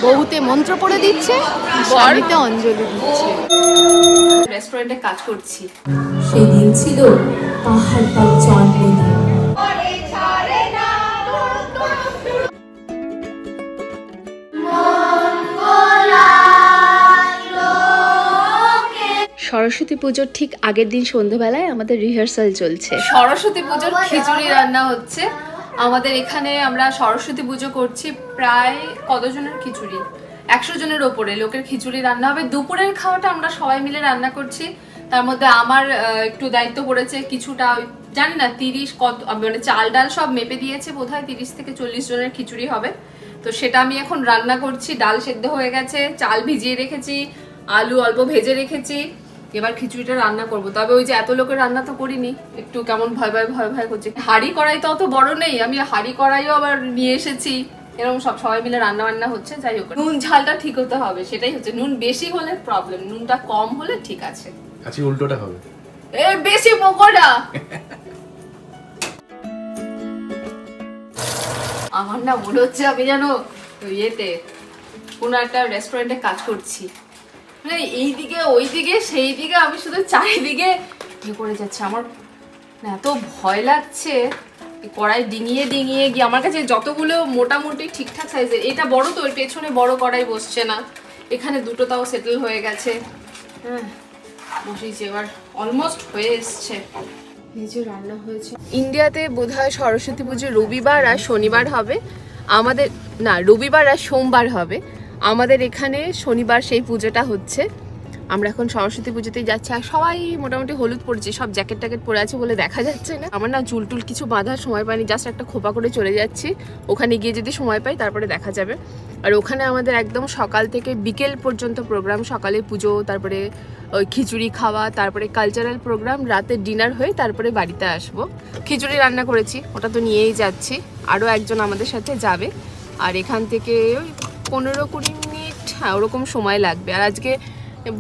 বহুতে মন্ত্র পড়ে দিচ্ছে, স্বামীতে অঞ্জলি দিচ্ছে। রেস্টুরেন্টে কাজ করছি। সেদিন ছিল পাহাড় তার জন্মদিন। সরস্বতী পুজোর ঠিক আগের দিন সন্ধ্যাবেলায় আমাদের রিহার্সাল চলছে। সরস্বতী পুজোর খিচুড়ি রান্না হচ্ছে আমাদের এখানে। আমরা সরস্বতী পুজো করছি, প্রায় কতজনের খিচুড়ি, 100 জনের ওপরে লোকের খিচুড়ি রান্না হবে। দুপুরের খাওয়াটা আমরা সবাই মিলে রান্না করছি। তার মধ্যে আমার একটু দায়িত্ব পড়েছে কিছুটা, জানি না 30 কত, মানে চাল ডাল সব মেপে দিয়েছে, বোধহয় 30 থেকে 40 জনের খিচুড়ি হবে। তো সেটা আমি এখন রান্না করছি। ডাল সেদ্ধ হয়ে গেছে, চাল ভিজিয়ে রেখেছি, আলু অল্প ভেজে রেখেছি। এবার খিচুড়িটা রান্না করবো। তবে ওই যে এত লোকের রান্না তো করিনি, একটু কেমন ভয় ভয় করছে। হাঁড়ি কড়াই তো অত বড় নেই, আমি হাঁড়ি কড়াইও আবার নিয়ে এসেছি। এরকম সবাই মিলে রান্না বান্না হচ্ছে। যাই হোক, নুন ঝালটা ঠিক হতে হবে, সেটাই হচ্ছে। নুন বেশি হলে প্রবলেম, নুনটা কম হলে ঠিক আছে। আচ্ছা, উল্টোটা হবে, এ বেশি পকোড়া। আমার না মনে হচ্ছে আমি জানো ইয়েতে কোনো একটা রেস্টুরেন্টে কাজ করছি। মানে এইদিকে ওইদিকে সেই দিকে আমি শুধু চারিদিকে ইয়ে করে যাচ্ছে। আমার এত ভয় লাগছে, কড়াই ডিঙিয়ে ডিঙিয়ে গিয়ে আমার কাছে যতগুলো মোটামুটি ঠিকঠাক সাইজের, এটা বড় তো, এর পেছনে বড় কড়াই বসছে না, এখানে দুটো তাও সেটেল হয়ে গেছে। হ্যাঁ বসেছি, এবার অলমোস্ট হয়ে এসছে। এই যে রান্না হয়েছে। ইন্ডিয়াতে বোধহয় সরস্বতী পুজো রবিবার আর শনিবার হবে, আমাদের না রবিবার আর সোমবার হবে। আমাদের এখানে শনিবার সেই পুজোটা হচ্ছে। আমরা এখন সরস্বতী পুজোতেই যাচ্ছি। আর সবাই মোটামুটি হলুদ পরেছে, সব জ্যাকেট ট্যাকেট পরে আছে বলে দেখা যাচ্ছে না। আমার না চুল টুল কিছু বাঁধার সময় পাইনি, জাস্ট একটা খোপা করে চলে যাচ্ছি। ওখানে গিয়ে যদি সময় পাই তারপরে দেখা যাবে। আর ওখানে আমাদের একদম সকাল থেকে বিকেল পর্যন্ত প্রোগ্রাম। সকালে পুজো, তারপরে ওই খিচুড়ি খাওয়া, তারপরে কালচারাল প্রোগ্রাম, রাতে ডিনার হয়ে তারপরে বাড়িতে আসবো। খিচুড়ি রান্না করেছি, ওটা তো নিয়েই যাচ্ছি। আরও একজন আমাদের সাথে যাবে। আর এখান থেকে ওই 15-20 মিনিট হ্যাঁ ওরকম সময় লাগবে। আর আজকে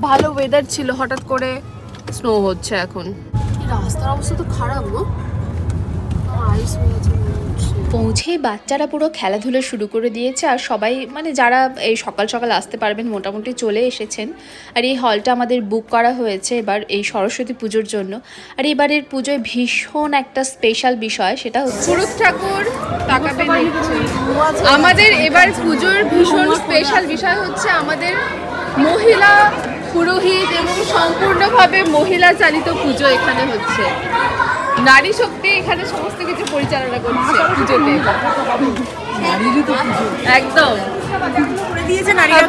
ভালো ওয়েদার ছিল, হঠাৎ করে স্নো হচ্ছে এখন। রাস্তার অবস্থা তো খারাপ গো, আইস হয়ে আছে। পৌঁছে বাচ্চারা পুরো খেলাধুলো শুরু করে দিয়েছে। আর সবাই মানে যারা এই সকাল সকাল আসতে পারবেন মোটামুটি চলে এসেছেন। আর এই হলটা আমাদের বুক করা হয়েছে এবার এই সরস্বতী পুজোর জন্য। আর এবারের পুজোয় ভীষণ একটা স্পেশাল বিষয়, সেটা হচ্ছে পুরুষ ঠাকুর টাকাতে নিচ্ছে। আমাদের এবার পুজোর ভীষণ স্পেশাল বিষয় হচ্ছে আমাদের মহিলা পুরোহিত এবং সম্পূর্ণভাবে মহিলা চালিত পুজো এখানে হচ্ছে। নারী শক্তি এখানে সমস্ত কিছু পরিচালনা করছে পুজোতে, একদম।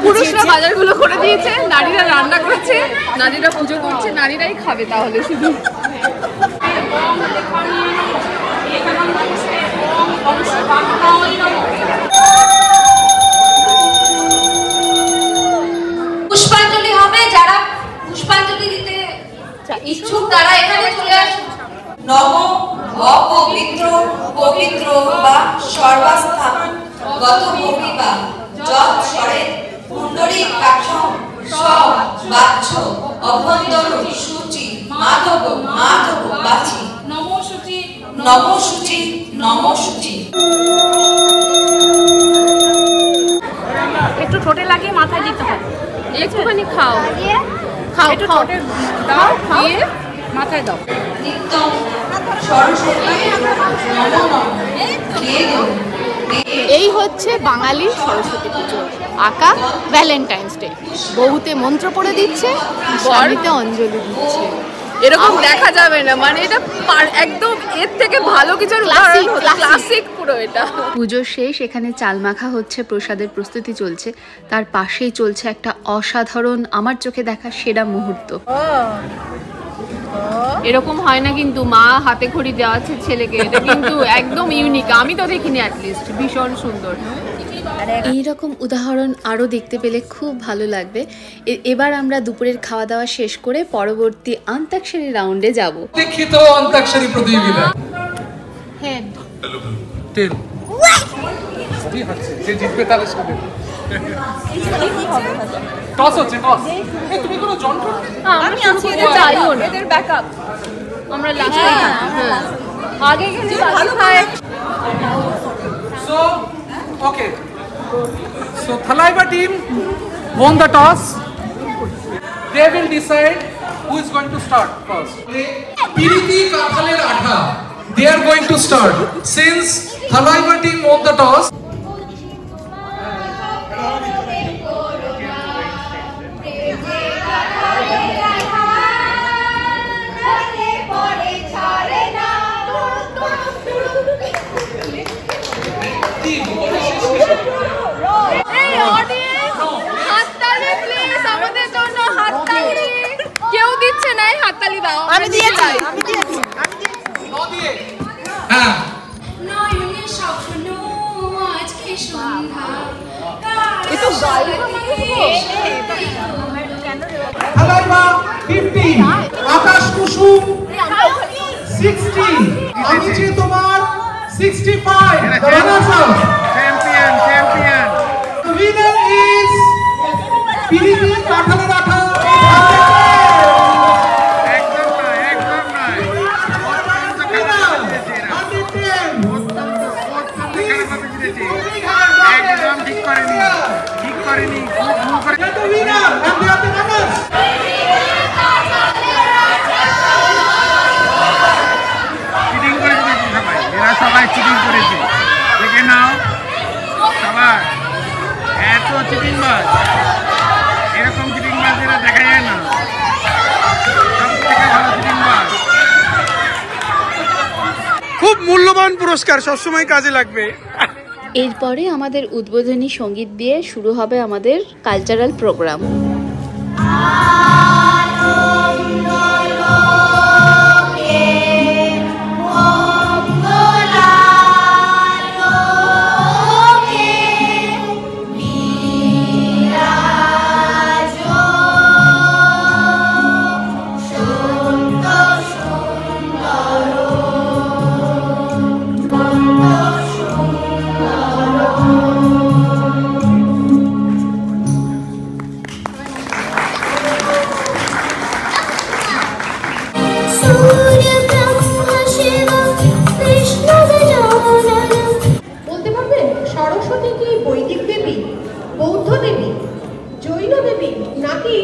পুরুষরা বাজারগুলো করে দিয়েছে, নারীরা রান্না করেছে, নারীরা পুজো করছে, নারীরাই খাবে তাহলে শুধু। পুষ্পাঞ্জলি হবে, যারা পুষ্পাঞ্জলি দিতে ইচ্ছুক তারা এখানে চলে আসুন। নব অপবিত্র পবিত্র বা সর্বাস্থান গত কবি বা যৎ স্বরে পুণ্ডরী কাঠম সব বাচ্চ অভ্যন্তর সূচি মাধব মাধব বাচি নমসূচি নমসূচি নমসূচি। একটু ঠোঁটে লাগিয়ে মাথায় দিতে হবে, একটুখানি খাও খাও, একটু ঠোঁটে দাও, খাইয়ে মাথায় দাও। নিত্যম সরস্বতী এই হচ্ছে বাঙালি সরস্বতী পুজো। আঁকা ভ্যালেন্টাইন্স ডে, বহুতে মন্ত্র পড়ে দিচ্ছে, স্বামীতে অঞ্জলি দিচ্ছে। এরকম দেখা যাবে না, মানে এটা একদম এর থেকে ভালো কিছু ক্লাসিক পুরো এটা। পুজো শেষ, এখানে চাল মাখা হচ্ছে, প্রসাদের প্রস্তুতি চলছে। তার পাশেই চলছে একটা অসাধারণ, আমার চোখে দেখা সেরা মুহূর্ত। এরকম হয় না কিন্তু মা হাতে খড়ি দেওয়া আছে ছেলেকে, এটা কিন্তু একদম ইউনিক, আমি তো দেখিনি, অ্যাটলিস্ট ভীষণ সুন্দর। এইরকম উদাহরণ আরও দেখতে পেলে খুব ভালো লাগবে। এবার আমরা দুপুরের খাওয়া দাওয়া শেষ করে পরবর্তী অন্তাক্ষরী রাউন্ডে যাব। লিখিত অন্তাক্ষরী প্রতিযোগিতা। হেড 10 কি হচ্ছে, যে জিতবে তার সাথে টস হচ্ছে, টস। এই তুমি কোনো যন্ত্র? আমি আছি, এদের চাইও না, এদের ব্যাকআপ আমরা লাস্টে। হ্যাঁ আগে গেলে ভালো খায়। So okay, So Thalaiba team won the toss. They will decide who is going to start first. Piriti Kathaler Atha. They are going to start. Since Thalaiba team won the toss. কেউ দিচ্ছে না, হাততালি দাও। আমি দিয়েছি, আমি দিয়েছি। হ্যাঁ, নয়নের স্বপ্ন আজকে সন্ধ্যা একটু গাইবো Thalaiba 50, আকাশ কুসুম 60, অমিজি তোমার 65. The runners up. Champion. The winner is Piriti Kathaler Atha. সবাই চিটিং করেছে, দেখে নাও সবাই এত চিটিংবাজ, এরকম চিটিংবাজ এরা দেখা যায় না, সব থেকে ভালো চিটিংবাজ। খুব মূল্যবান পুরস্কার, সবসময় কাজে লাগবে। এরপরে আমাদের উদ্বোধনী সঙ্গীত দিয়ে শুরু হবে আমাদের কালচারাল প্রোগ্রাম। বলতে পারবেন সরস্বতী কি বৈদিক দেবী, বৌদ্ধ দেবী, জৈন দেবী নাকি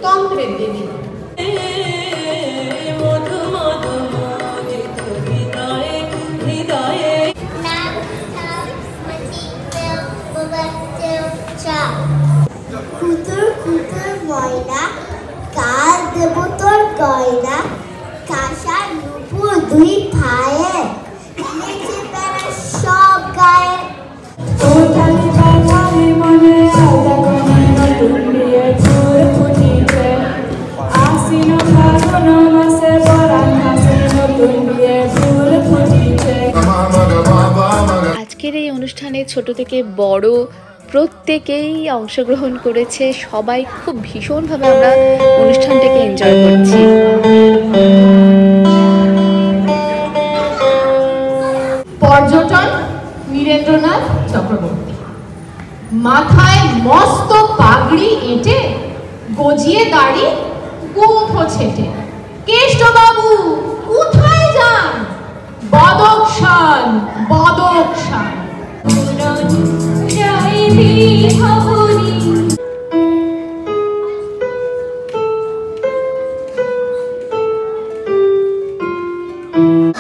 তন্ত্রের দেবী? খুতুর খুতুর ময়না, কাল দেব তোর গয়না, কাঁসার নুপুর দুই ভাইয়ে, নেচে বেড়া সব গায়ে। আজকের এই অনুষ্ঠানে ছোট থেকে বড় প্রত্যেকেই অংশগ্রহণ করেছে, সবাই খুব ভীষণভাবে আমরা অনুষ্ঠানটাকে এনজয় করছি। পর্যটন নীরেন্দ্রনাথ চক্রবর্তী, মাথায় মস্ত পাগড়ি এঁটে, গজিয়ে দাড়ি গুঁফো ছেটে। কেষ্টবাবু কোথায় যান? বদকশান বদকশান।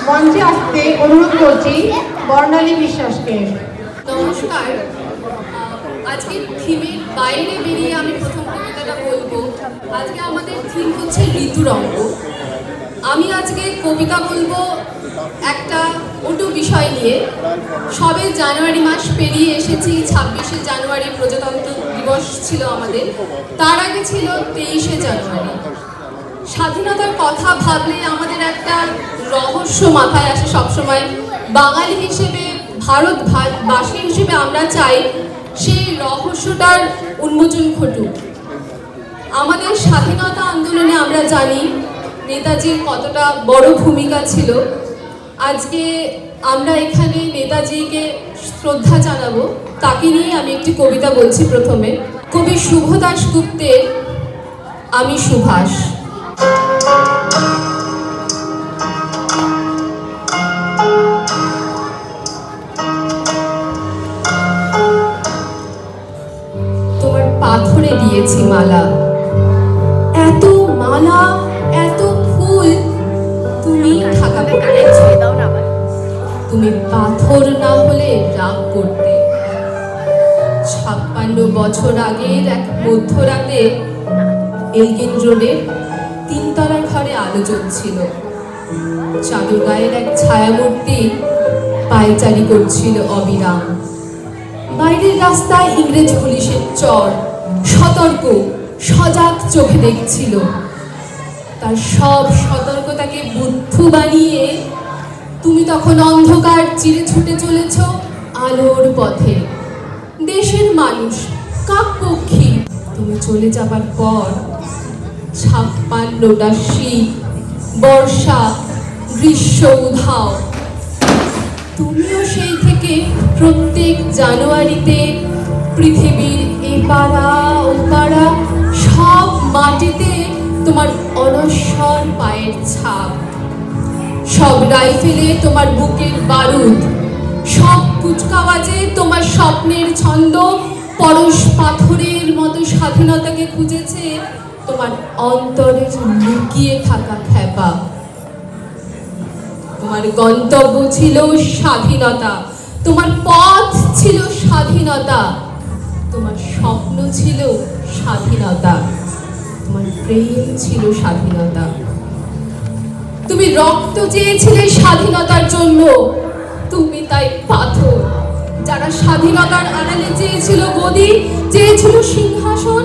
মঞ্চে আসতে অনুরোধ করছি বর্ণালী বিশ্বাসকে। নমস্কার। আজকে থিমের বাইরে বেরিয়ে আমি প্রথম কবিতাটা বলবো। আজকে আমাদের থিম হচ্ছে ঋতুরঙ্গ। আমি আজকে কবিতা বলবো একটা অটু বিষয় নিয়ে। সবে জানুয়ারি মাস পেরিয়ে এসেছি, 26শে জানুয়ারি প্রজাতন্ত্র দিবস ছিল আমাদের, তার আগে ছিল 23শে জানুয়ারি। স্বাধীনতার কথা ভাবলে আমাদের একটা রহস্য মাথায় আসে সবসময়। বাঙালি হিসেবে, ভারতবাসী হিসেবে আমরা চাই সেই রহস্যটার উন্মোচন ঘটুক। আমাদের স্বাধীনতা আন্দোলনে আমরা জানি নেতাজির কতটা বড় ভূমিকা ছিল। আজকে আমরা এখানে নেতাজিকে শ্রদ্ধা জানাবো, তাকে নিয়ে আমি একটি কবিতা বলছি। প্রথমে কবি শুভ দাশগুপ্তের আমি সুভাষ। পাথরে দিয়েছি মালা। এত মালা, এত ফুল, তুমি ঢাকা পড়ে। তুমি পাথর না হলে রাগ করতে। 56 বছর আগের এক মধ্যরাতে এলগিন রোডের 3 তলার ঘরে আলো জ্বলছিল। চাদর গায়ের এক ছায়ামূর্তি পায়চারি করছিল অবিরাম। বাইরের রাস্তায় ইংরেজ পুলিশের চর সতর্ক সজাগ চোখে দেখছিল। তার সব সতর্কতাকে বুদ্ধ বানিয়ে তুমি তখন অন্ধকার চিরে ছুটে চলেছ আলোর পথে। দেশের মানুষ কাকপক্ষী তুমি চলে যাবার পর 56টা শীত, বর্ষা, গ্রীষ্ম উধাও। তুমিও সেই থেকে প্রত্যেক জানুয়ারিতে পৃথিবীর এপাড়া ওপাড়া সব মাটিতে তোমার অনশ্বর পায়ের ছাপ। সব রাইফেলে তোমার বুকের বারুদ, সব কুচকাওয়াজে তোমার স্বপ্নের ছন্দ পরশ পাথরের মতো স্বাধীনতাকে খুঁজেছে তোমার অন্তরে লুকিয়ে থাকা খ্যাপা। তোমার গন্তব্য ছিল স্বাধীনতা, তোমার পথ ছিল স্বাধীনতা, তোমার স্বপ্ন ছিল স্বাধীনতা, তোমার প্রেম ছিল স্বাধীনতা। তুমি রক্ত চেয়েছিলে স্বাধীনতার জন্য, তুমি তাই পাথর। যারা স্বাধীনতার আড়ালে চেয়েছিল গদি, চেয়েছিল সিংহাসন,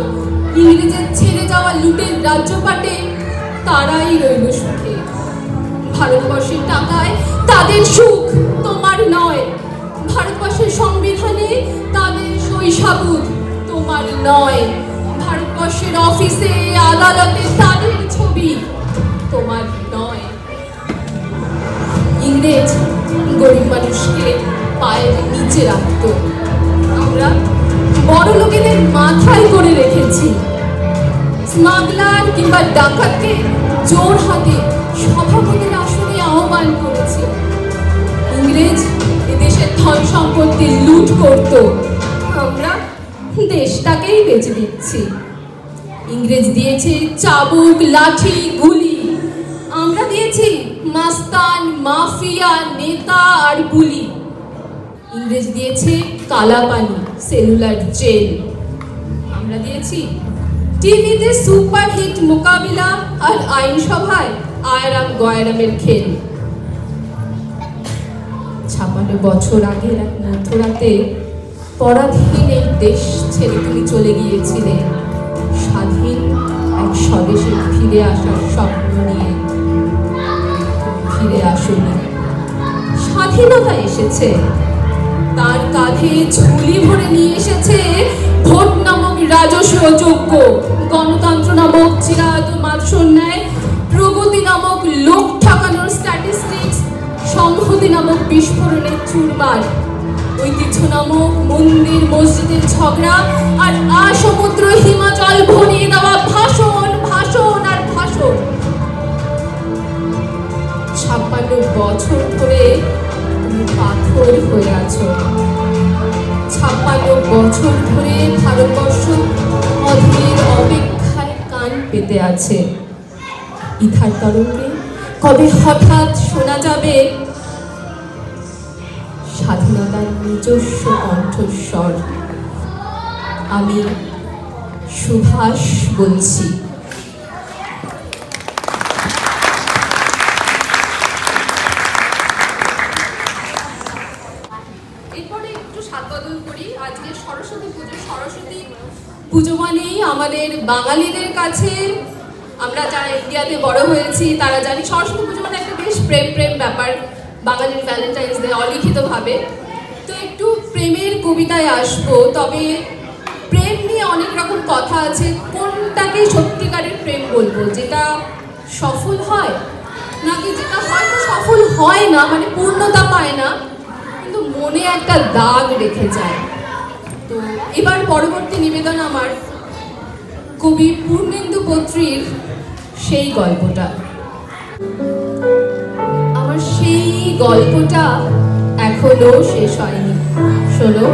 ইংরেজের ছেড়ে যাওয়া লুটের রাজ্যপাটে, তারাই রইল সুখে। ভারতবর্ষের টাকায় তাদের সুখ, তোমার নয়। ভারতবর্ষের সংবিধানে তাদের শৈশাবুদ, তোমার নয়। ভারতবর্ষের অফিসে আদালতে তাদের ছবি, তোমার নয়। ইংরেজ গরিব মানুষকে পায়ের নিচে রাখত, আমরা বড় লোকেদের মাথায় করে রেখেছি। স্মাগলার কিংবা ডাকাতকে জোর হাতে সভাপতির আসনে আহ্বান করেছি। ইংরেজ এদেশের ধন সম্পত্তি লুট করত, আমরা দেশটাকেই বেঁচে দিচ্ছি। ইংরেজ দিয়েছে চাবুক, লাঠি, গুলি, আমরা দিয়েছি মাস্তান, মাফিয়া, নেতা আর বুলি। ইংরেজ দিয়েছে কালাপানি, সেলুলার জেল, আমরা দিয়েছি টিভিতে সুপারহিট মোকাবিলা আর আইনসভায় আয়রাম গয়রামের খেল। 56 বছর আগের এক মধ্যরাতে পরাধীন এই দেশ ছেড়ে তুমি চলে গিয়েছিলে স্বাধীন এক স্বদেশে ফিরে আসার স্বপ্ন নিয়ে। ফিরে আসেনি, স্বাধীনতা এসেছে, তার কাঁধে ঝুলি ভরে নিয়ে এসেছে ভোট নামক রাজস্ব যোগ্য, গণতন্ত্র নামক চিরায়ত মাৎসন্যায়, প্রগতি নামক লোক ঠকানোর স্ট্যাটিস্টিক্স, সংহতি নামক বিস্ফোরণের চুরমার, ঐতিহ্য নামক মন্দির মসজিদের ঝগড়া, আর আসমুদ্র হিমাচল ভরিয়ে দেওয়া ভাষণ, ভাষণ আর ভাষণ। 56 বছর ধরে তুমি পাথর হয়ে আছো। 56 বছর ধরে ভারতবর্ষ অধীর অপেক্ষায় কান পেতে আছে। ইথার তরঙ্গে কবে হঠাৎ শোনা যাবে স্বাধীনতার নিজস্ব কণ্ঠস্বর। আমি সুভাষ বলছি। এরপরে একটু সাতবদল করি। আজকে সরস্বতী পুজো। সরস্বতী পুজো মানেই আমাদের বাঙালিদের কাছে, আমরা যারা ইন্ডিয়াতে বড় হয়েছি তারা জানি সরস্বতী পুজো মানে একটা বেশ প্রেম প্রেম ব্যাপার। বাঙালির ভ্যালেন্টাইন্স ডে অলিখিতভাবে। তো একটু প্রেমের কবিতায় আসবো, তবে প্রেম নিয়ে অনেক রকম কথা আছে। কোনটাকে সত্যিকারের প্রেম বলবো, যেটা সফল হয় নাকি যেটা হয়তো সফল হয় না, মানে পূর্ণতা পায় না কিন্তু মনে একটা দাগ রেখে যায়। তো এবার পরবর্তী নিবেদন আমার কবি পূর্ণেন্দু বত্রীর সেই গল্পটা। আমার সেই গল্পটা এখনো শেষ হয়নি। শোনো,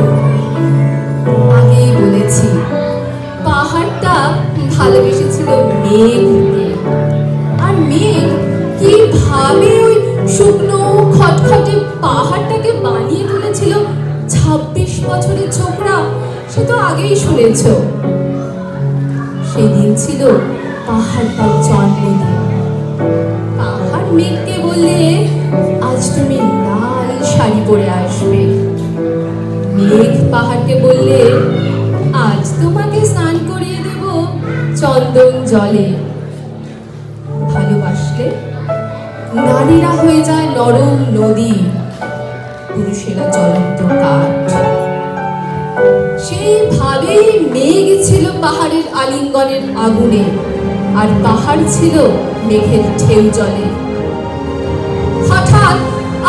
আগেই বলেছি একটা ভালোবেসেছিল মেঘকে। আর মেঘ কিভাবে ওই শুকনো খটখটে পাহাড়টাকে বানিয়ে তুলেছিল 26 বছরের ছোকরা, সে তো আগেই শুনেছ। সেদিন ছিল পাহাড় তার জন্মদিন। পাহাড় মেঘকে বললে আজ তুমি লাল শাড়ি পরে আসবে। মেঘ পাহাড়কে বললে আজ তোমাকে স্নান করিয়ে দেব চন্দন জলে। ভালোবাসলে নারীরা হয়ে যায় নরম নদী, পুরুষেরা জ্বলন্ত কাঠ। সেইভাবেই মেঘ ছিল পাহাড়ের আলিঙ্গনের আগুনে, আর পাহাড় ছিল মেঘের ঢেউ জলে। হঠাৎ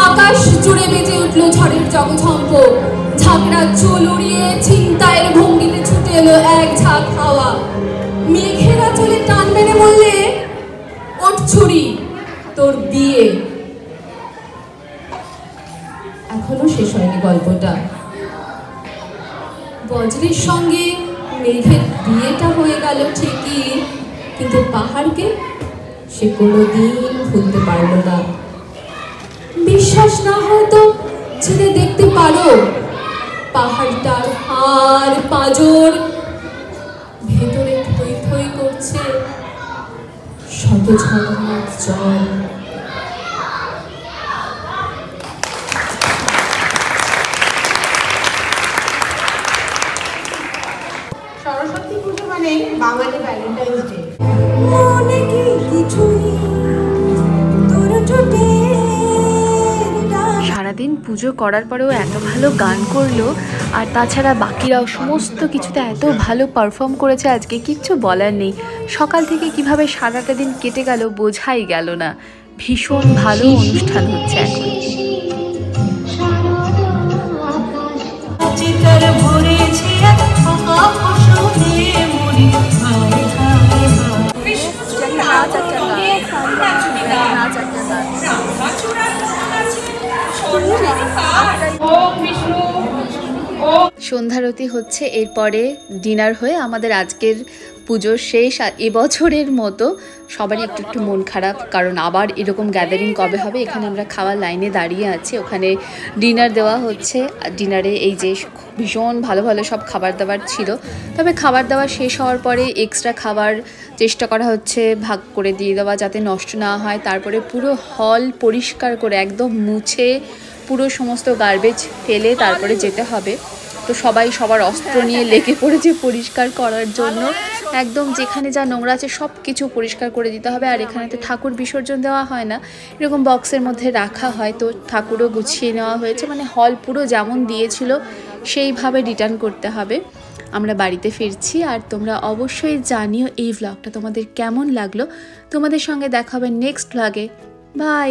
আকাশ জুড়ে বেজে উঠল ঝড়ের জগঝম্প। ঝাঁকড়া চুল উড়িয়ে ছিনতাইয়ের ভঙ্গিতে ছুটে এলো এক ঝাঁক হাওয়া। মেঘেরা চলে টান মেরে বললে ওঠ ছুরি, তোর বিয়ে। এখনো শেষ হয়নি গল্পটা। বজ্রের সঙ্গে মেঘের বিয়েটা হয়ে গেল ঠিকই, কিন্তু পাহাড়কে সে কোনোদিন ভুলতে পারল না। বিশ্বাস না হয়তো ছেড়ে দেখতে পারো পাহাড়টার হাড় পাঁজর ভেতরে থই থই করছে শত ঝর্ণার জল। সরস্বতী পুজো মানে বাঙালি ভ্যালেন্টাইন্স ডে। সারাদিন পুজো করার পরেও এত ভালো গান করলো, আর তাছাড়া বাকিরাও সমস্ত কিছুতে এত ভালো পারফর্ম করেছে আজকে, কিচ্ছু বলার নেই। সকাল থেকে কিভাবে সারাটা দিন কেটে গেল বোঝাই গেল না। ভীষণ ভালো অনুষ্ঠান হচ্ছে এখন। সন্ধ্যারতি হচ্ছে, এরপরে ডিনার হয়ে আমাদের আজকের পুজোর শেষ। আর এবছরের মতো সবারই একটু একটু মন খারাপ, কারণ আবার এরকম গ্যাদারিং কবে হবে। এখানে আমরা খাওয়ার লাইনে দাঁড়িয়ে আছি, ওখানে ডিনার দেওয়া হচ্ছে। আর ডিনারে এই যে ভীষণ ভালো ভালো সব খাবার দাবার ছিল, তবে খাবার দাবার শেষ হওয়ার পরে এক্সট্রা খাবার চেষ্টা করা হচ্ছে ভাগ করে দিয়ে দেওয়া যাতে নষ্ট না হয়। তারপরে পুরো হল পরিষ্কার করে একদম মুছে পুরো সমস্ত গার্বেজ ফেলে তারপরে যেতে হবে। তো সবাই সবার অস্ত্র নিয়ে লেগে পড়েছে পরিষ্কার করার জন্য। একদম যেখানে যা নোংরা আছে সব কিছু পরিষ্কার করে দিতে হবে। আর এখানেতে ঠাকুর বিসর্জন দেওয়া হয় না, এরকম বক্সের মধ্যে রাখা হয়। তো ঠাকুরও গুছিয়ে নেওয়া হয়েছে, মানে হল পুরো যেমন দিয়েছিল সেইভাবে রিটার্ন করতে হবে। আমরা বাড়িতে ফিরছি, আর তোমরা অবশ্যই জানিও এই ভ্লগটা তোমাদের কেমন লাগলো। তোমাদের সঙ্গে দেখা হবে নেক্সট ভ্লগে। বাই।